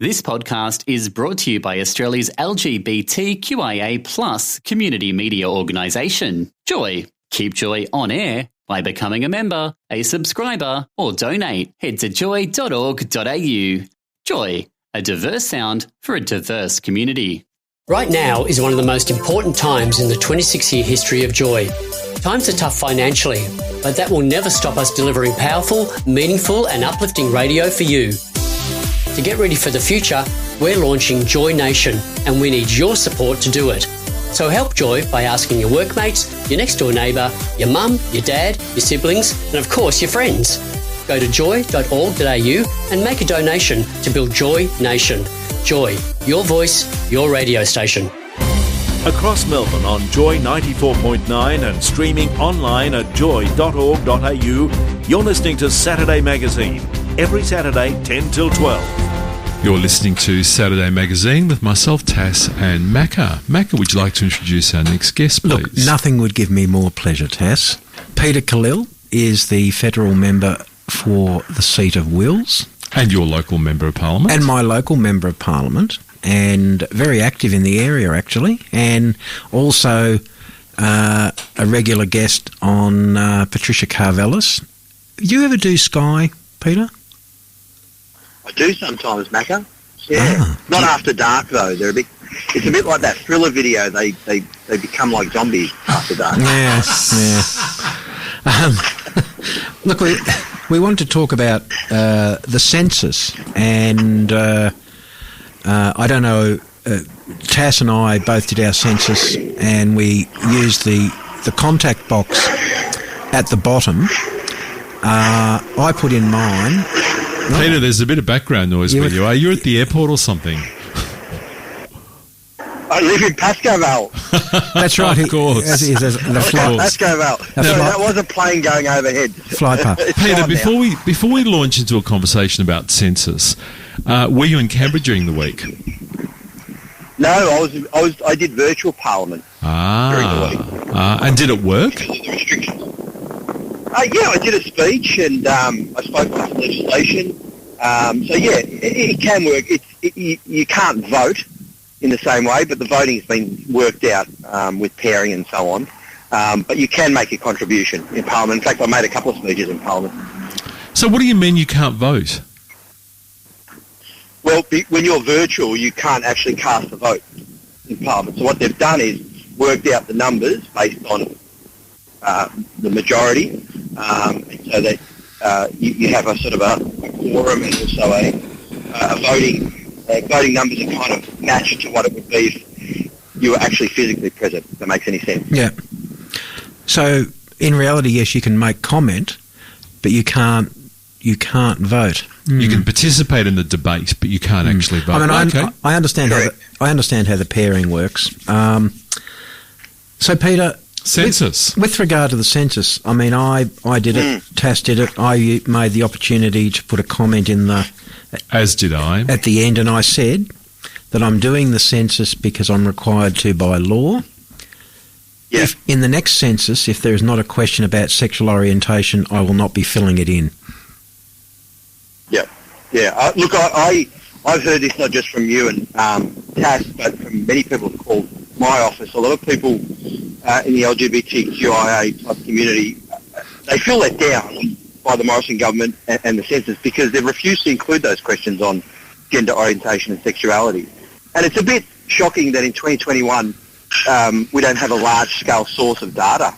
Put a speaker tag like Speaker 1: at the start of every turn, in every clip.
Speaker 1: This podcast is brought to you by Australia's LGBTQIA+ community media organisation, Joy. Keep Joy on air by becoming a member, a subscriber, or donate. Head to joy.org.au. Joy, a diverse sound for a diverse community.
Speaker 2: Right now is one of the most important times in the 26-year history of Joy. Times are tough financially, but that will never stop us delivering powerful, meaningful and uplifting radio for you. To get ready for the future, we're launching Joy Nation, and we need your support to do it. So help Joy by asking your workmates, your next door neighbour, your mum, your dad, your siblings, and of course your friends. Go to joy.org.au and make a donation to build Joy Nation. Joy, your voice, your radio station.
Speaker 3: Across Melbourne on Joy 94.9 and streaming online at joy.org.au, you're listening to Saturday Magazine, every Saturday 10 till 12.
Speaker 4: You're listening to Saturday Magazine with myself, Tass, and Macca. Macca, would you like to introduce our next guest, please?
Speaker 5: Look, nothing would give me more pleasure, Tass. Peter Khalil is the federal member for the seat of Wills.
Speaker 4: And your local Member of Parliament.
Speaker 5: And my local Member of Parliament, and very active in the area, actually, and also a regular guest on Patricia Carvelis. Do you ever do Sky, Peter?
Speaker 6: I do sometimes, Macca. Yeah. Not after dark, though. It's a bit like that Thriller video. They become like zombies after dark.
Speaker 5: Yeah. Look, we want to talk about the census, and I don't know, Tass and I both did our census, and we used the contact box at the bottom. I put in mine.
Speaker 4: Peter, there's a bit of background noise with you. Are you at the airport or something?
Speaker 6: I live in Pascoe.
Speaker 5: That's right.
Speaker 4: Of course.
Speaker 6: Pascoe. That was a plane going overhead.
Speaker 5: Fly past.
Speaker 4: Peter, before we launch into a conversation about census, were you in Canberra during the week?
Speaker 6: No, I did virtual Parliament during the week.
Speaker 4: And did it work?
Speaker 6: Because of the restrictions. Yeah, I did a speech and I spoke on some legislation. So yeah, it can work. You can't vote in the same way, but the voting has been worked out with pairing and so on. But you can make a contribution in Parliament. In fact, I made a couple of speeches in Parliament.
Speaker 4: So what do you mean you can't vote?
Speaker 6: Well, when you're virtual, you can't actually cast a vote in Parliament. So what they've done is worked out the numbers based on the majority, so that you have a sort of a quorum and also a voting numbers are kind of matched to what it would be if you were actually physically present, if that makes any sense.
Speaker 5: Yeah. So, in reality, yes, you can make comment, but you can't vote.
Speaker 4: You can participate in the debate, but you can't actually vote.
Speaker 5: I mean, I understand how the pairing works. So, Peter,
Speaker 4: census.
Speaker 5: With regard to the census, I mean, I did it. Tass did it. I made the opportunity to put a comment in the.
Speaker 4: As did I.
Speaker 5: At the end, and I said that I'm doing the census because I'm required to by law.
Speaker 6: Yeah.
Speaker 5: If in the next census, if there is not a question about sexual orientation, I will not be filling it in.
Speaker 6: Yeah. Yeah. Look, I've heard this not just from you and Tass, but from many people who've called my office. A lot of people in the LGBTQIA type community, they feel let down by the Morrison government and the census because they've refused to include those questions on gender orientation and sexuality. And it's a bit shocking that in 2021 we don't have a large-scale source of data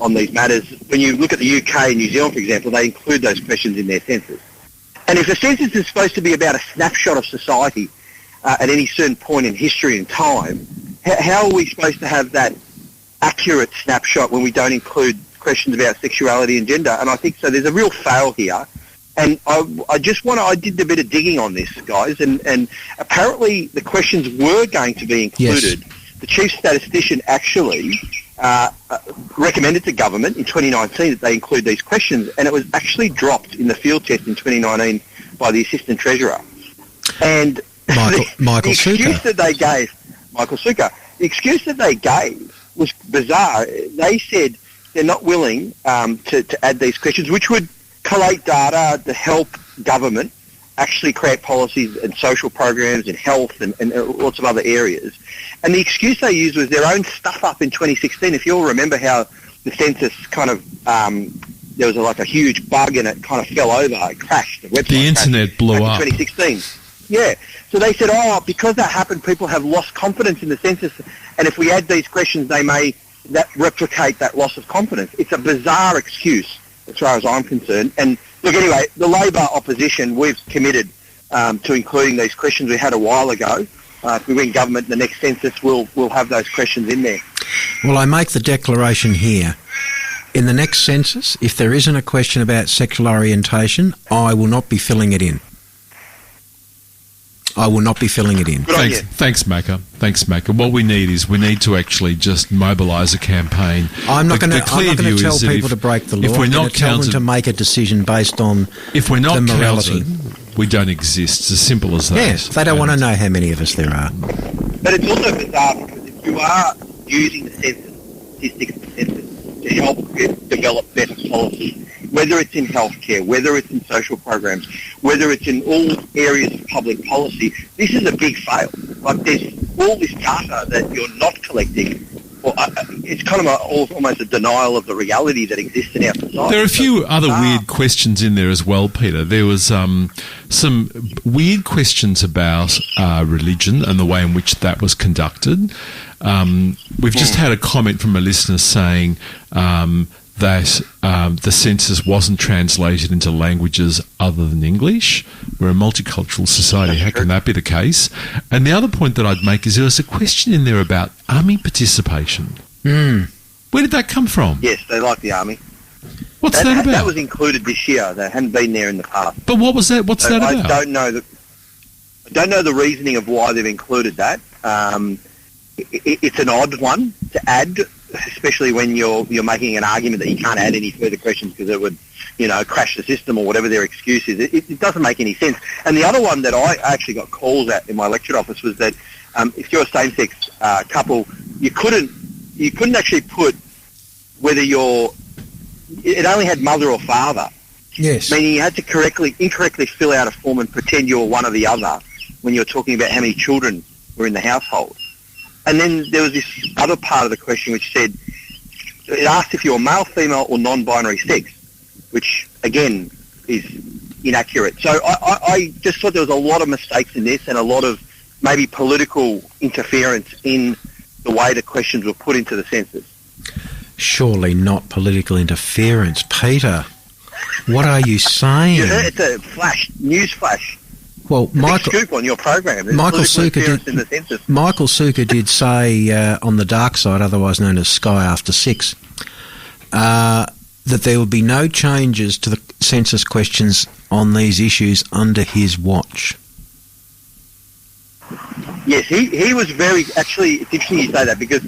Speaker 6: on these matters. When you look at the UK and New Zealand, for example, they include those questions in their census. And if a census is supposed to be about a snapshot of society at any certain point in history and time, how are we supposed to have that accurate snapshot when we don't include questions about sexuality and gender? And I think so there's a real fail here. And I did a bit of digging on this, guys, and apparently the questions were going to be included. Yes. The chief statistician actually recommended to government in 2019 that they include these questions, and it was actually dropped in the field test in 2019 by the assistant treasurer. And
Speaker 5: Michael
Speaker 6: excuse that they gave, Michael Sukkar, the excuse that they gave was bizarre. They said they're not willing to add these questions, which would collate data to help government actually create policies and social programs in health and lots of other areas. And the excuse they used was their own stuff up in 2016. If you'll remember how the census kind of, there was a huge bug and it kind of fell over, it crashed.
Speaker 4: The internet blew up.
Speaker 6: In 2016. Yeah. So they said, because that happened, people have lost confidence in the census, and if we add these questions, they may replicate that loss of confidence. It's a bizarre excuse, as far as I'm concerned. And look, anyway, the Labor opposition, we've committed to including these questions we had a while ago. If we win government in the next census, we'll have those questions in there.
Speaker 5: Well, I make the declaration here. In the next census, if there isn't a question about sexual orientation, I will not be filling it in. I will not be filling it in.
Speaker 4: Thanks, Macca. What we need to actually just mobilise a campaign.
Speaker 5: I'm not going to tell people to break the law.
Speaker 4: If we're not
Speaker 5: tell them to make a decision based on
Speaker 4: if we're not
Speaker 5: the morality.
Speaker 4: Counted, we don't exist. It's as simple as that.
Speaker 5: Yes, they don't want to know how many of us there are.
Speaker 6: But it's also bizarre because if you are using the census, statistics of the census, to help develop better policy, whether it's in healthcare, whether it's in social programs, whether it's in all areas of public policy, this is a big fail. There's all this data that you're not collecting. It's kind of almost a denial of the reality that exists in our society.
Speaker 4: There are a few other weird questions in there as well, Peter. There was some weird questions about religion and the way in which that was conducted. We've just had a comment from a listener saying that the census wasn't translated into languages other than English. We're a multicultural society. How can that be the case? And the other point that I'd make is there was a question in there about army participation. Where did that come from?
Speaker 6: Yes, they like the army.
Speaker 4: What's that about?
Speaker 6: That was included this year. They hadn't been there in the past.
Speaker 4: But what was that? What's that about?
Speaker 6: I don't know the reasoning of why they've included that. It's an odd one to add, especially when you're making an argument that you can't add any further questions because it would, crash the system or whatever their excuse is. It doesn't make any sense. And the other one that I actually got calls at in my lecture office was that if you're a same-sex couple, you couldn't actually put whether it only had mother or father.
Speaker 5: Yes.
Speaker 6: Meaning you had to incorrectly fill out a form and pretend you were one or the other when you're talking about how many children were in the household. And then there was this other part of the question which said, it asked if you're male, female or non-binary sex, which again is inaccurate. So I just thought there was a lot of mistakes in this and a lot of maybe political interference in the way the questions were put into the census.
Speaker 5: Surely not political interference. Peter, what are you saying?
Speaker 6: Yeah, it's a news flash.
Speaker 5: Well,
Speaker 6: Michael, big scoop on your program.
Speaker 5: Michael Sukkar did say on the dark side, otherwise known as Sky After 6, that there would be no changes to the census questions on these issues under his watch.
Speaker 6: Yes, he was very... Actually, it's interesting you say that because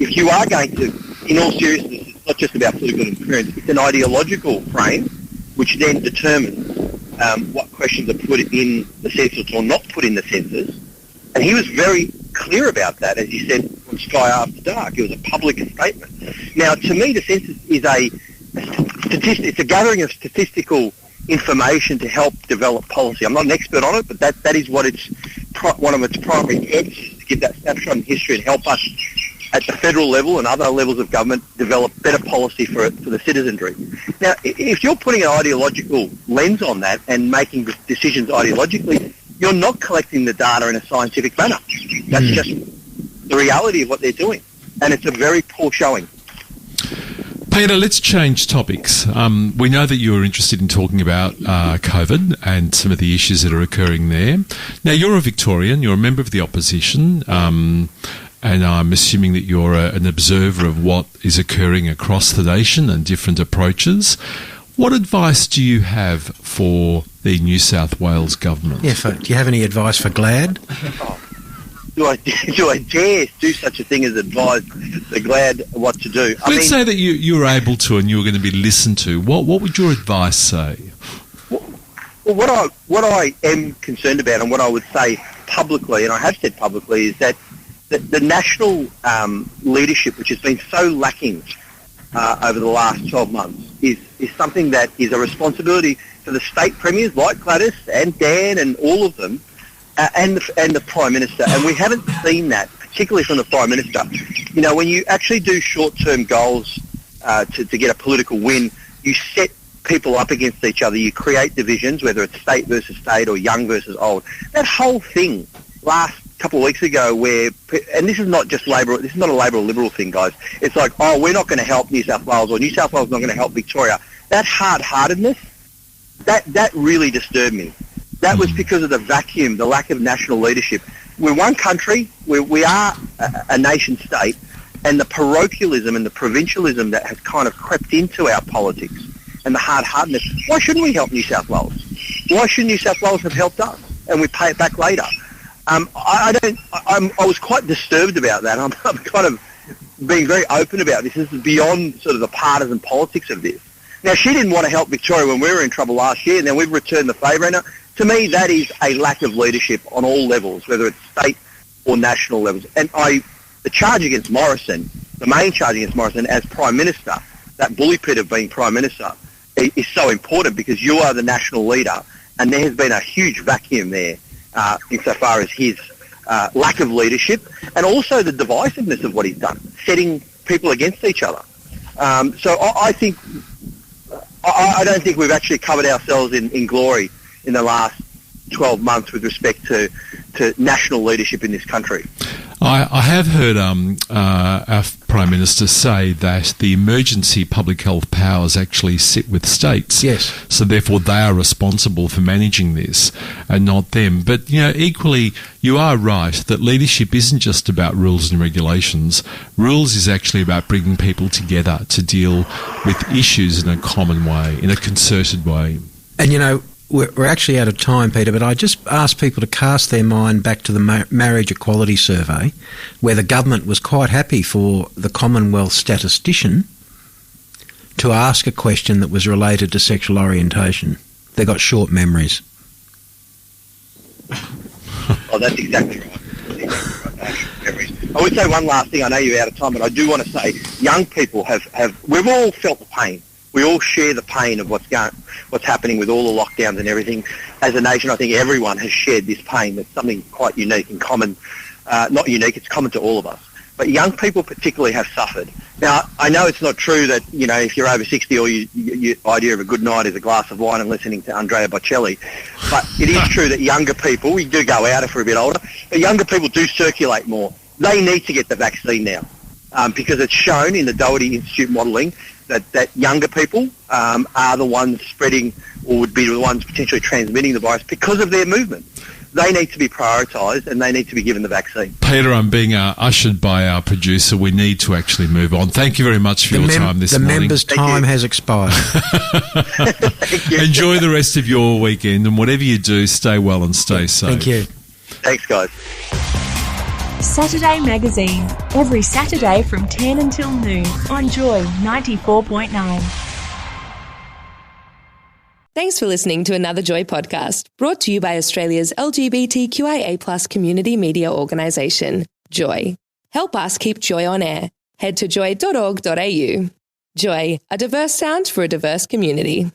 Speaker 6: if you are going to, in all seriousness, it's not just about political interference, it's an ideological frame which then determines what questions are put in the census or not put in the census. And he was very clear about that, as he said, from Sky After Dark. It was a public statement. Now, to me, the census is it's a gathering of statistical information to help develop policy. I'm not an expert on it, but that is what one of its primary purposes, to give that snapshot in history and help us at the federal level and other levels of government develop better policy for the citizenry. Now, if you're putting an ideological lens on that and making decisions ideologically, you're not collecting the data in a scientific manner. That's just the reality of what they're doing. And it's a very poor showing.
Speaker 4: Peter, let's change topics. We know that you're interested in talking about COVID and some of the issues that are occurring there. Now, you're a Victorian, you're a member of the opposition, and I'm assuming that you're an observer of what is occurring across the nation and different approaches. What advice do you have for the New South Wales government?
Speaker 5: Yeah, do you have any advice for GLAD?
Speaker 6: Do I dare do such a thing as advise the GLAD what to do?
Speaker 4: Let's say that you were able to and you were going to be listened to. What would your advice say?
Speaker 6: Well, what I am concerned about and what I would say publicly, and I have said publicly, is that the national leadership, which has been so lacking over the last 12 months, is something that is a responsibility for the state premiers like Gladys and Dan and all of them, and the Prime Minister. And we haven't seen that, particularly from the Prime Minister. You know, when you actually do short-term goals to get a political win, you set people up against each other. You create divisions, whether it's state versus state or young versus old. That whole thing last couple of weeks ago where, and this is not just Labor, this is not a Labor or Liberal thing, guys. It's like, oh, we're not going to help New South Wales, or New South Wales is not going to help Victoria. That hard-heartedness, that really disturbed me. That was because of the vacuum, the lack of national leadership. We're one country, we are a nation state, and the parochialism and the provincialism that has kind of crept into our politics and the hard-heartedness. Why shouldn't we help New South Wales? Why shouldn't New South Wales have helped us and we pay it back later? I was quite disturbed about that. I'm kind of being very open about this. This is beyond sort of the partisan politics of this. Now, she didn't want to help Victoria when we were in trouble last year, and then we've returned the favour. And to me, that is a lack of leadership on all levels, whether it's state or national levels. And the charge against Morrison, the main charge against Morrison as Prime Minister, that bully pit of being Prime Minister, is so important because you are the national leader, and there has been a huge vacuum there insofar as his lack of leadership and also the divisiveness of what he's done, setting people against each other. So I think I don't think we've actually covered ourselves in glory in the last 12 months with respect to national leadership in this country.
Speaker 4: I have heard our Prime Minister say that the emergency public health powers actually sit with states.
Speaker 5: Yes.
Speaker 4: So therefore they are responsible for managing this and not them. But, you know, equally, you are right that leadership isn't just about rules and regulations. Rules is actually about bringing people together to deal with issues in a common way, in a concerted way.
Speaker 5: And, you know, we're actually out of time, Peter, but I just asked people to cast their mind back to the Marriage Equality Survey, where the government was quite happy for the Commonwealth statistician to ask a question that was related to sexual orientation. They got short memories.
Speaker 6: Oh, that's exactly right. Memories. I would say one last thing. I know you're out of time, but I do want to say young people we've all felt the pain. We all share the pain of what's happening with all the lockdowns and everything. As a nation, I think everyone has shared this pain. It's something quite unique and common. Not unique, it's common to all of us. But young people particularly have suffered. Now, I know it's not true that, you know, if you're over 60, or your idea of a good night is a glass of wine and listening to Andrea Bocelli. But it is true that younger people, we do go out if we're a bit older, but younger people do circulate more. They need to get the vaccine now because it's shown in the Doherty Institute modelling that younger people are the ones spreading, or would be the ones potentially transmitting the virus because of their movement. They need to be prioritised and they need to be given the vaccine.
Speaker 4: Peter, I'm being ushered by our producer. We need to actually move on. Thank you very much for your time this morning.
Speaker 5: The member's time has expired.
Speaker 6: Thank you.
Speaker 4: Enjoy the rest of your weekend, and whatever you do, stay well and stay safe.
Speaker 5: Thank you.
Speaker 6: Thanks, guys.
Speaker 7: Saturday Magazine, every Saturday from 10 until noon on Joy 94.9.
Speaker 8: Thanks for listening to another Joy podcast, brought to you by Australia's LGBTQIA+ community media organisation, Joy. Help us keep Joy on air. Head to joy.org.au. Joy, a diverse sound for a diverse community.